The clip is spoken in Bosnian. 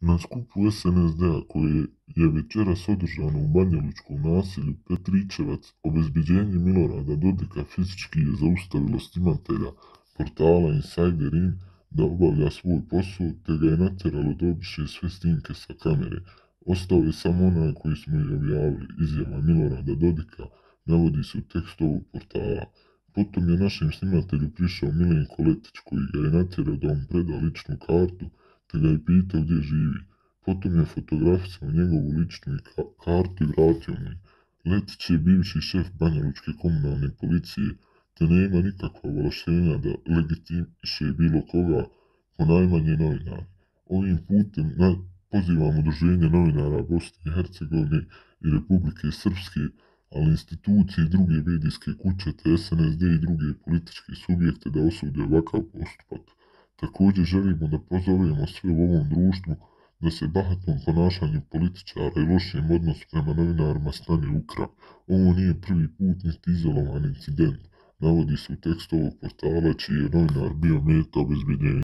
Na skupu SNSD-a koje je večeras održano u banjalučkom naselju Petričevac, obezbeđenje Milorada Dodika fizički je zaustavilo snimatelja portala Insider.in da obavlja svoj posao, te ga je natjeralo da obriše sve snimke sa kamere. Ostao je samo onaj koji smo i objavili. Izjava Milorada Dodika navodi se u tekstu ovog portala. Potom je našem snimatelju prišao Milenko Letić, koji ga je natjerao da mu preda ličnu kartu, te ga je pitao gdje živi. Potom je fotografisao njegovu ličnu kartu i vratio mu je. Letić je bivši šef banjalučke komunalne policije, te nema nikakva ovlaštenja da legitimiše bilo koga, ponajmanje novinara. Ovim putem pozivam Udruženje novinara Bosne i Hercegovine i Republike Srpske, ali institucije i druge medijske kuće te SNSD i druge političke subjekte da osude ovakav postupak. Također želimo da pozovemo sve u ovom društvu da se bahatnom ponašanju političara i lošem odnosu prema novinarima stane u kraj. Ovo nije prvi put niti izolovan incident, navodi se u tekstu ovog portala čiji je novinar bio meta obezbeđenja.